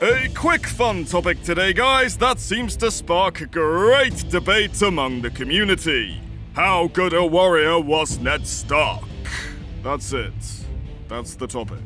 A quick fun topic today, guys, that seems to spark great debate among the community. How good a warrior was Ned Stark? That's it. That's the topic.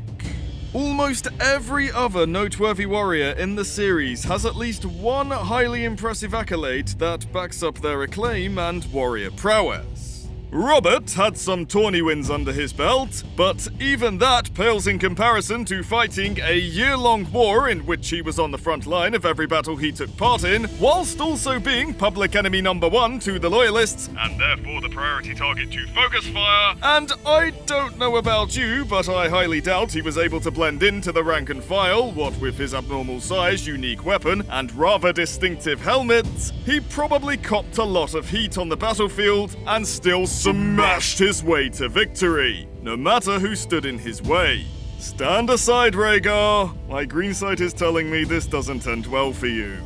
Almost every other noteworthy warrior in the series has at least one highly impressive accolade that backs up their acclaim and warrior prowess. Robert had some tourney wins under his belt, but even that pales in comparison to fighting a year-long war in which he was on the front line of every battle he took part in, whilst also being public enemy number one to the Loyalists, and therefore the priority target to focus fire. And I don't know about you, but I highly doubt he was able to blend into the rank and file, what with his abnormal size, unique weapon, and rather distinctive helmet. He probably copped a lot of heat on the battlefield, and still smashed his way to victory, no matter who stood in his way. Stand aside, Rhaegar. My green sight is telling me this doesn't end well for you.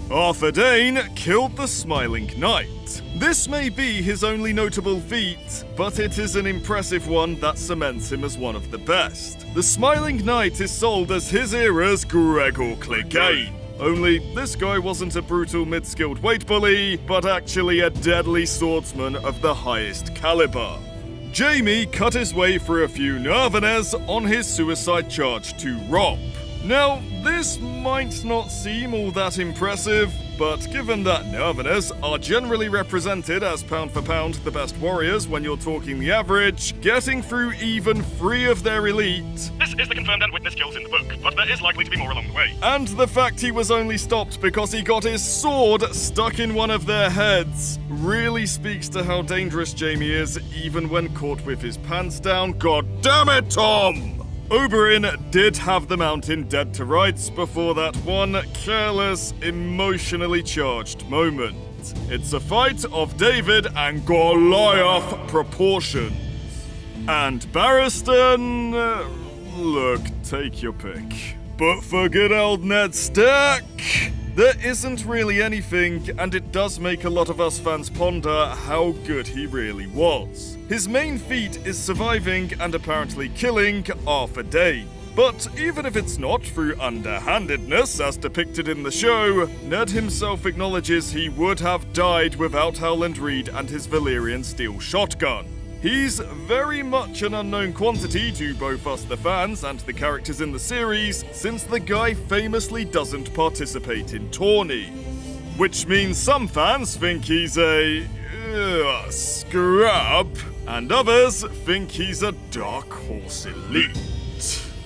Arthur Dayne killed the Smiling Knight. This may be his only notable feat, but it is an impressive one that cements him as one of the best. The Smiling Knight is sold as his era's Gregor Clegane. Only this guy wasn't a brutal mid-skilled weight bully, but actually a deadly swordsman of the highest caliber. Jaime cut his way through a few Nervaners on his suicide charge to Robb. Now, this might not seem all that impressive, but given that Nervaners are generally represented as pound for pound the best warriors when you're talking the average, getting through even 3 of their elite... This is the confirmed and witness kills in the book, but there is likely to be more along the way. And the fact he was only stopped because he got his sword stuck in one of their heads really speaks to how dangerous Jaime is, even when caught with his pants down. God damn it, Tom! Oberyn did have the mountain dead to rights before that one careless, emotionally charged moment. It's a fight of David and Goliath proportions. And Barristan... look, take your pick. But for good old Ned Stark, there isn't really anything, and it does make a lot of us fans ponder how good he really was. His main feat is surviving and apparently killing Arthur Dayne. But even if it's not through underhandedness as depicted in the show, Ned himself acknowledges he would have died without Howland Reed and his Valyrian steel shotgun. He's very much an unknown quantity to both us the fans and the characters in the series, since the guy famously doesn't participate in tourneys. Which means some fans think he's a... scrub, and others think he's a dark horse elite.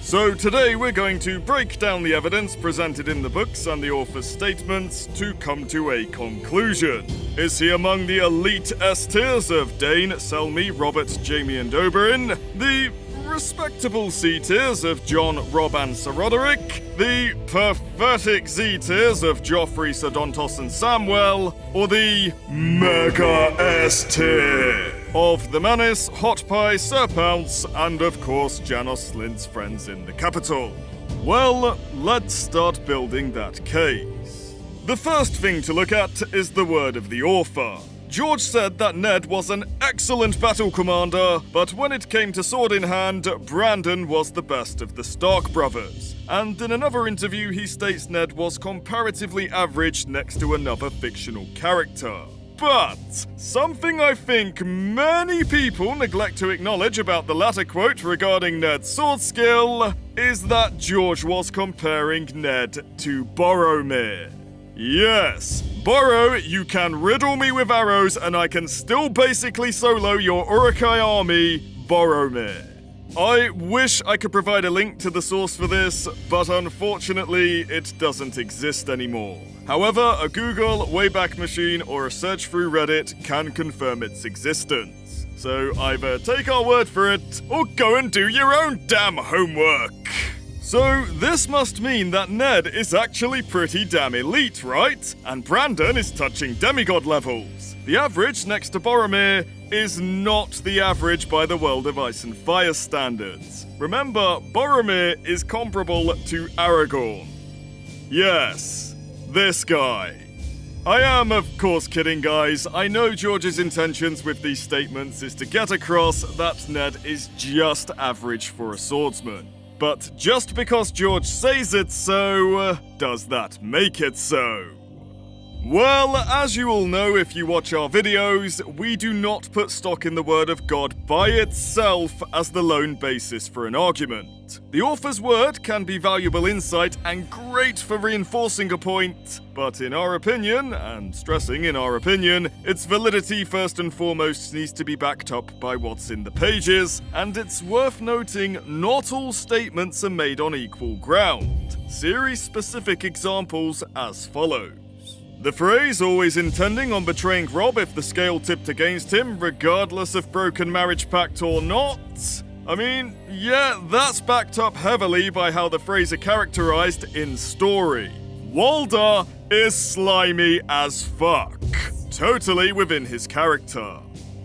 So today we're going to break down the evidence presented in the books and the author's statements to come to a conclusion. Is he among the elite S-tiers of Dayne, Selmy, Robert, Jaime and Oberyn? The respectable C-tiers of Jon, Robb and Sir Roderick? The pathetic Z-tiers of Joffrey, Sir Dontos and Samwell? Or the Mega S-tier of the Manis, Hot Pie, Sir Pounce, and of course Janos Slynt's friends in the capital? Well, let's start building that case. The first thing to look at is the word of the author. George said that Ned was an excellent battle commander, but when it came to sword in hand, Brandon was the best of the Stark brothers. And in another interview, he states Ned was comparatively average next to another fictional character. But something I think many people neglect to acknowledge about the latter quote regarding Ned's sword skill is that George was comparing Ned to Boromir. Yes, Borrow, you can riddle me with arrows and I can still basically solo your Uruk-hai army, Boromir. I wish I could provide a link to the source for this, but unfortunately it doesn't exist anymore. However, a Google, Wayback Machine, or a search through Reddit can confirm its existence. So either take our word for it, or go and do your own damn homework. So this must mean that Ned is actually pretty damn elite, right? And Brandon is touching demigod levels. The average next to Boromir is not the average by the World of Ice and Fire standards. Remember, Boromir is comparable to Aragorn. Yes, this guy. I am, of course, kidding, guys. I know George's intentions with these statements is to get across that Ned is just average for a swordsman. But just because George says it so, does that make it so? Well, as you all know if you watch our videos, we do not put stock in the word of God by itself as the lone basis for an argument. The author's word can be valuable insight and great for reinforcing a point, but in our opinion, and stressing in our opinion, its validity first and foremost needs to be backed up by what's in the pages, and it's worth noting not all statements are made on equal ground. Series-specific examples as follows. The phrase always intending on betraying Robb if the scale tipped against him, regardless of broken marriage pact or not. I mean, yeah, that's backed up heavily by how the phrase are characterized in story. Walder is slimy as fuck. Totally within his character.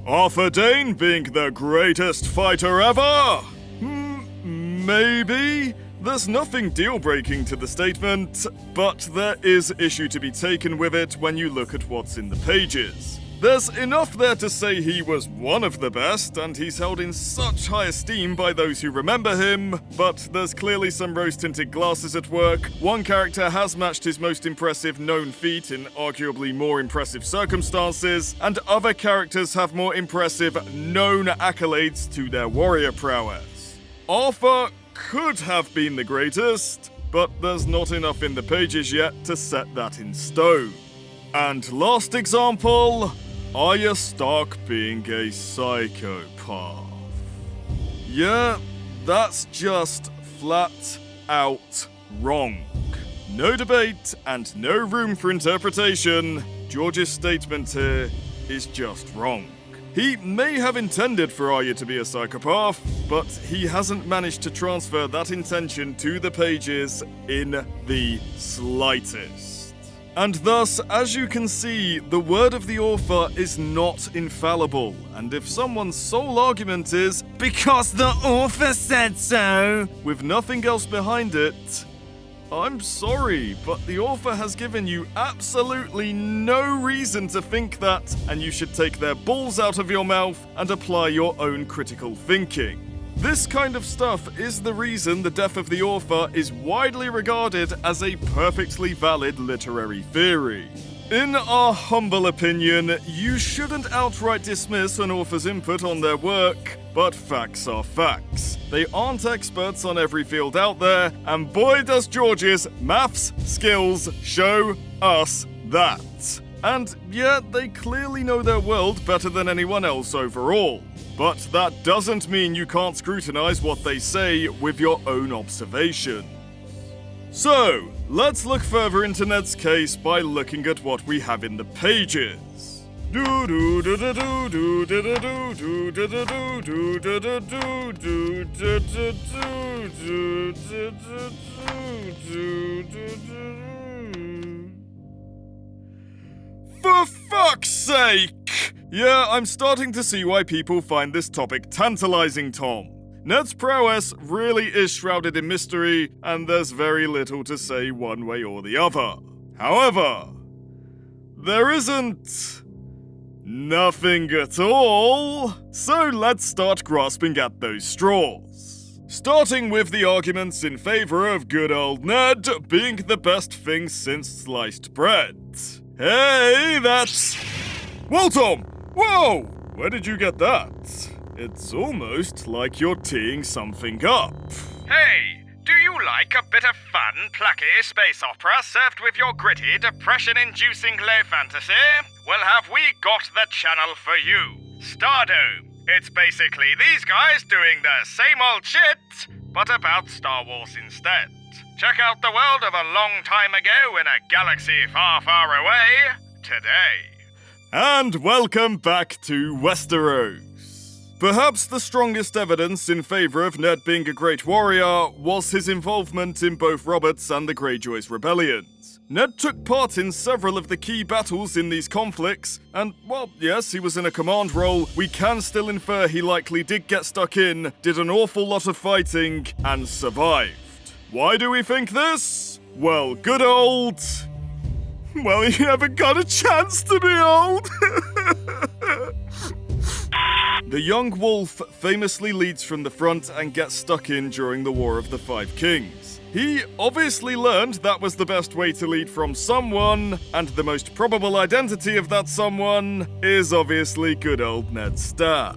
Arthur Dayne being the greatest fighter ever? Maybe? There's nothing deal-breaking to the statement, but there is issue to be taken with it when you look at what's in the pages. There's enough there to say he was one of the best, and he's held in such high esteem by those who remember him, but there's clearly some rose-tinted glasses at work. One character has matched his most impressive known feat in arguably more impressive circumstances, and other characters have more impressive known accolades to their warrior prowess. Arthur could have been the greatest, but there's not enough in the pages yet to set that in stone. And last example, Arya Stark being a psychopath. Yeah, that's just flat out wrong. No debate and no room for interpretation. George's statement here is just wrong. He may have intended for Arya to be a psychopath, but he hasn't managed to transfer that intention to the pages in the slightest. And thus, as you can see, the word of the author is not infallible, and if someone's sole argument is, "because the author said so," with nothing else behind it, I'm sorry, but the author has given you absolutely no reason to think that, and you should take their balls out of your mouth and apply your own critical thinking. This kind of stuff is the reason the death of the author is widely regarded as a perfectly valid literary theory. In our humble opinion, you shouldn't outright dismiss an author's input on their work, but facts are facts. They aren't experts on every field out there, and boy does George's maths skills show us that. And yeah, they clearly know their world better than anyone else overall. But that doesn't mean you can't scrutinize what they say with your own observation. So, let's look further into Ned's case by looking at what we have in the pages. For fuck's sake! Yeah, I'm starting to see why people find this topic tantalizing, Tom. Ned's prowess really is shrouded in mystery, and there's very little to say one way or the other. However, there isn't nothing at all, so let's start grasping at those straws. Starting with the arguments in favor of good old Ned being the best thing since sliced bread. Hey, that's... Whoa, Tom! Whoa! Where did you get that? It's almost like you're teeing something up. Hey, do you like a bit of fun, plucky space opera served with your gritty, depression-inducing low fantasy? Well, have we got the channel for you? Stardome. It's basically these guys doing the same old shit, but about Star Wars instead. Check out the world of a long time ago in a galaxy far, far away today. And welcome back to Westeros. Perhaps the strongest evidence in favor of Ned being a great warrior was his involvement in both Robert's and the Greyjoys' rebellions. Ned took part in several of the key battles in these conflicts, and while, yes, he was in a command role, we can still infer he likely did get stuck in, did an awful lot of fighting, and survived. Why do we think this? Well, good old... Well, he never got a chance to be old! The young wolf famously leads from the front and gets stuck in during the War of the Five Kings. He obviously learned that was the best way to lead from someone, and the most probable identity of that someone is obviously good old Ned Stark.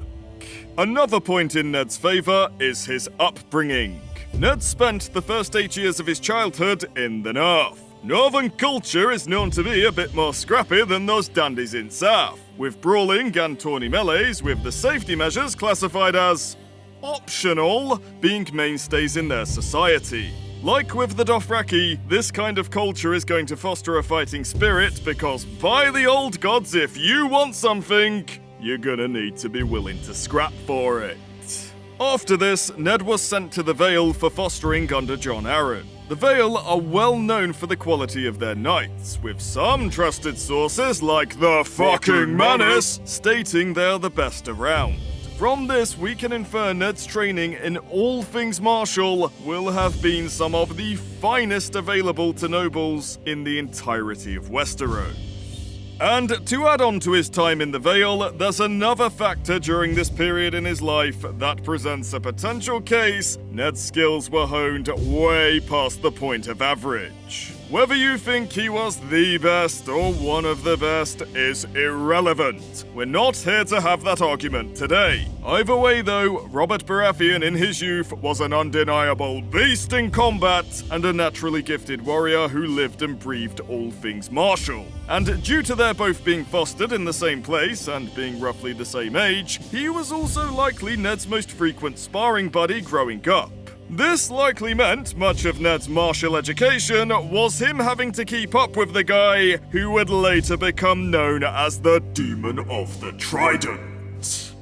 Another point in Ned's favour is his upbringing. Ned spent the first 8 years of his childhood in the North. Northern culture is known to be a bit more scrappy than those dandies in South, with brawling and tourney melees, with the safety measures classified as optional being mainstays in their society. Like with the Dothraki, this kind of culture is going to foster a fighting spirit because, by the old gods, if you want something, you're gonna need to be willing to scrap for it. After this, Ned was sent to the Vale for fostering under Jon Arryn. The Vale are well known for the quality of their knights, with some trusted sources like the fucking Menace stating they're the best around. From this, we can infer Ned's training in all things martial will have been some of the finest available to nobles in the entirety of Westeros. And to add on to his time in the Vale, there's another factor during this period in his life that presents a potential case Ned's skills were honed way past the point of average. Whether you think he was the best or one of the best is irrelevant. We're not here to have that argument today. Either way though, Robert Baratheon in his youth was an undeniable beast in combat and a naturally gifted warrior who lived and breathed all things martial. And due to their both being fostered in the same place and being roughly the same age, he was also likely Ned's most frequent sparring buddy growing up. This likely meant much of Ned's martial education was him having to keep up with the guy who would later become known as the Demon of the Trident.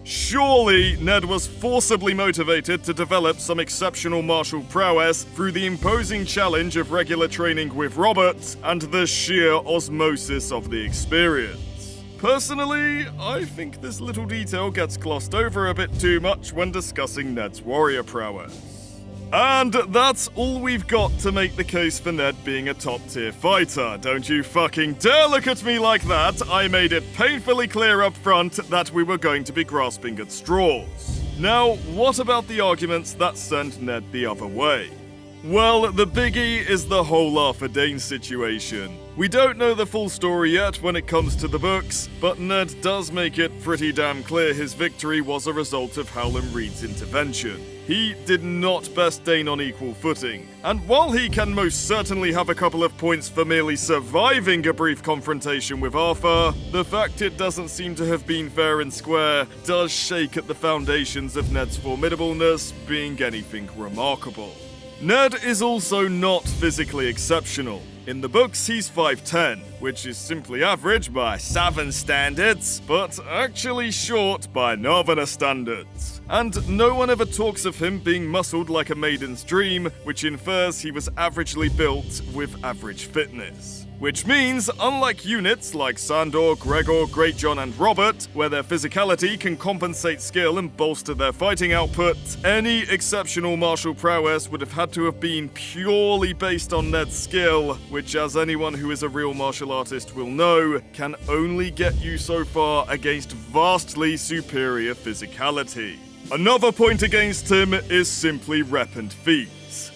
Surely, Ned was forcibly motivated to develop some exceptional martial prowess through the imposing challenge of regular training with Robert and the sheer osmosis of the experience. Personally, I think this little detail gets glossed over a bit too much when discussing Ned's warrior prowess. And that's all we've got to make the case for Ned being a top-tier fighter. Don't you fucking dare look at me like that! I made it painfully clear up front that we were going to be grasping at straws. Now, what about the arguments that send Ned the other way? Well, the biggie is the whole Arthur Dayne situation. We don't know the full story yet when it comes to the books, but Ned does make it pretty damn clear his victory was a result of Howland Reed's intervention. He did not best Dayne on equal footing, and while he can most certainly have a couple of points for merely surviving a brief confrontation with Arthur, the fact it doesn't seem to have been fair and square does shake at the foundations of Ned's formidableness being anything remarkable. Ned is also not physically exceptional. In the books, he's 5'10", which is simply average by Southern standards, but actually short by Northerner standards. And no one ever talks of him being muscled like a maiden's dream, which infers he was averagely built with average fitness. Which means, unlike units like Sandor, Gregor, Greatjon, and Robert, where their physicality can compensate skill and bolster their fighting output, any exceptional martial prowess would have had to have been purely based on Ned's skill, which, as anyone who is a real martial artist will know, can only get you so far against vastly superior physicality. Another point against him is simply rep and feet.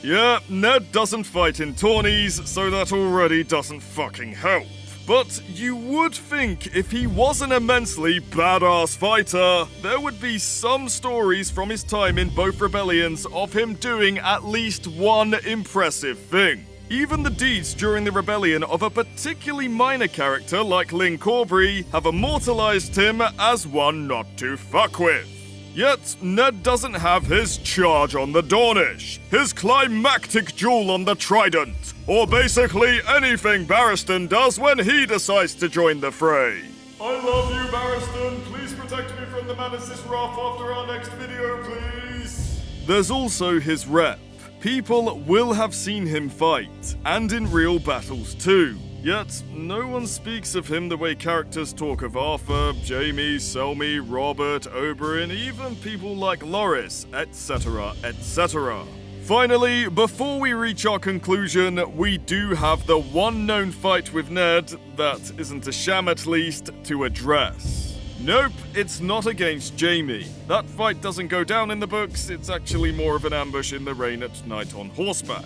Yeah, Ned doesn't fight in tourneys, so that already doesn't fucking help. But you would think if he was an immensely badass fighter, there would be some stories from his time in both rebellions of him doing at least one impressive thing. Even the deeds during the rebellion of a particularly minor character like Lyn Corbry have immortalized him as one not to fuck with. Yet, Ned doesn't have his charge on the Dornish, his climactic duel on the Trident, or basically anything Barristan does when he decides to join the fray. I love you, Barristan. Please protect me from the Menace's wrath after our next video, please. There's also his rep. People will have seen him fight, and in real battles too. Yet, no one speaks of him the way characters talk of Arthur, Jaime, Selmy, Robert, Oberyn, even people like Loras, etc., etc. Finally, before we reach our conclusion, we do have the one known fight with Ned that isn't a sham at least to address. Nope, it's not against Jaime. That fight doesn't go down in the books, it's actually more of an ambush in the rain at night on horseback.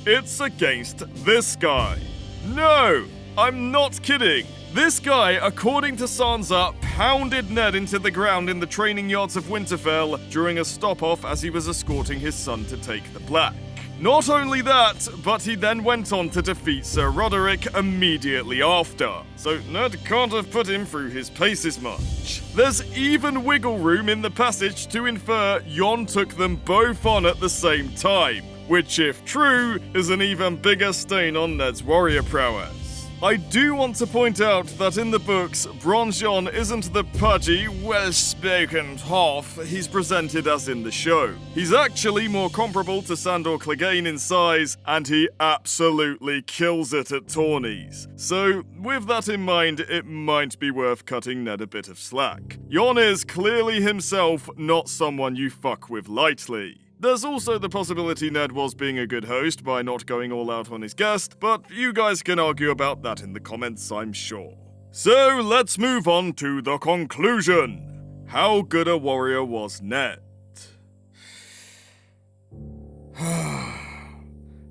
It's against this guy. No, I'm not kidding. This guy, according to Sansa, pounded Ned into the ground in the training yards of Winterfell during a stop-off as he was escorting his son to take the Black. Not only that, but he then went on to defeat Sir Roderick immediately after, so Ned can't have put him through his paces much. There's even wiggle room in the passage to infer Jon took them both on at the same time, which, if true, is an even bigger stain on Ned's warrior prowess. I do want to point out that in the books, Bronze Jon isn't the pudgy, well-spoken toff he's presented as in the show. He's actually more comparable to Sandor Clegane in size, and he absolutely kills it at tourneys. So, with that in mind, it might be worth cutting Ned a bit of slack. Jon is clearly himself not someone you fuck with lightly. There's also the possibility Ned was being a good host by not going all out on his guest, but you guys can argue about that in the comments, I'm sure. So let's move on to the conclusion. How good a warrior was Ned?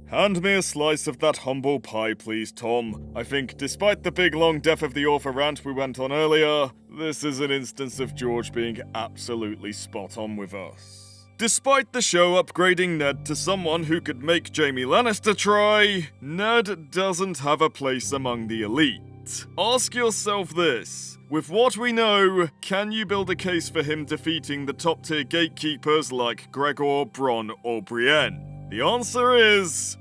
Hand me a slice of that humble pie, please, Tom. I think, despite the big long death of the author rant we went on earlier, this is an instance of George being absolutely spot on with us. Despite the show upgrading Ned to someone who could make Jaime Lannister try, Ned doesn't have a place among the elite. Ask yourself this. With what we know, can you build a case for him defeating the top-tier gatekeepers like Gregor, Bronn, or Brienne? The answer is...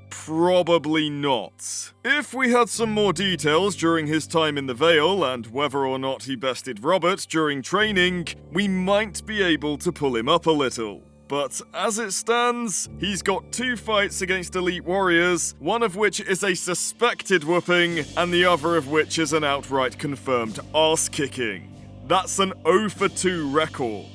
probably not. If we had some more details during his time in the Vale and whether or not he bested Robert during training, we might be able to pull him up a little. But as it stands, he's got 2 fights against elite warriors, one of which is a suspected whooping, and the other of which is an outright confirmed arse-kicking. That's an 0 for 2 record.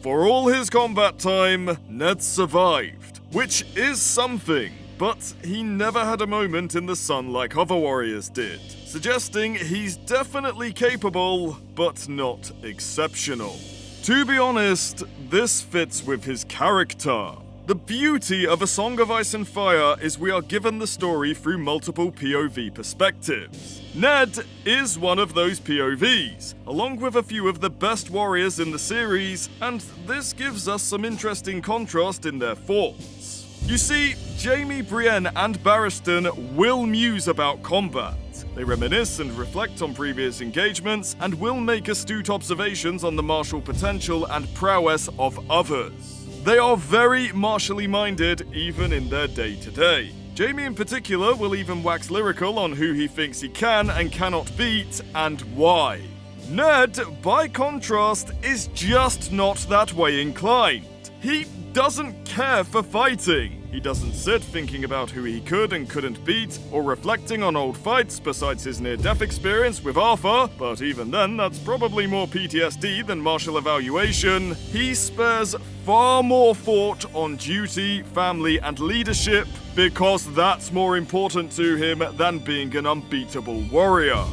For all his combat time, Ned survived, which is something. But he never had a moment in the sun like other warriors did, suggesting he's definitely capable, but not exceptional. To be honest, this fits with his character. The beauty of A Song of Ice and Fire is we are given the story through multiple POV perspectives. Ned is one of those POVs, along with a few of the best warriors in the series, and this gives us some interesting contrast in their thoughts. You see, Jaime, Brienne, and Barristan will muse about combat. They reminisce and reflect on previous engagements, and will make astute observations on the martial potential and prowess of others. They are very martially minded, even in their day-to-day. Jaime in particular will even wax lyrical on who he thinks he can and cannot beat, and why. Ned, by contrast, is just not that way inclined. He doesn't care for fighting. He doesn't sit thinking about who he could and couldn't beat, or reflecting on old fights besides his near-death experience with Arthur, but even then that's probably more PTSD than martial evaluation. He spares far more thought on duty, family, and leadership, because that's more important to him than being an unbeatable warrior.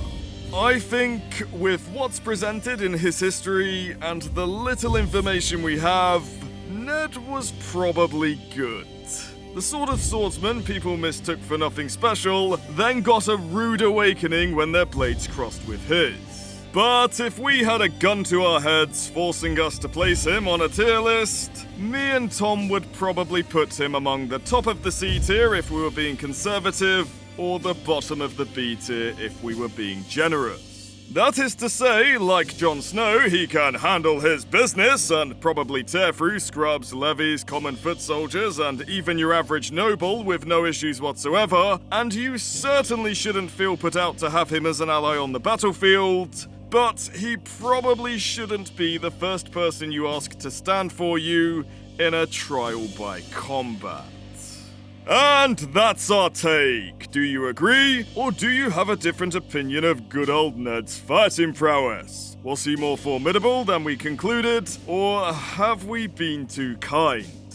I think with what's presented in his history and the little information we have, Ned was probably good. The sort of swordsman people mistook for nothing special, then got a rude awakening when their blades crossed with his. But if we had a gun to our heads forcing us to place him on a tier list, me and Tom would probably put him among the top of the C tier if we were being conservative, or the bottom of the B tier if we were being generous. That is to say, like Jon Snow, he can handle his business and probably tear through scrubs, levies, common foot soldiers, and even your average noble with no issues whatsoever, and you certainly shouldn't feel put out to have him as an ally on the battlefield, but he probably shouldn't be the first person you ask to stand for you in a trial by combat. And that's our take. Do you agree, or do you have a different opinion of good old Ned's fighting prowess? Was he more formidable than we concluded, or have we been too kind?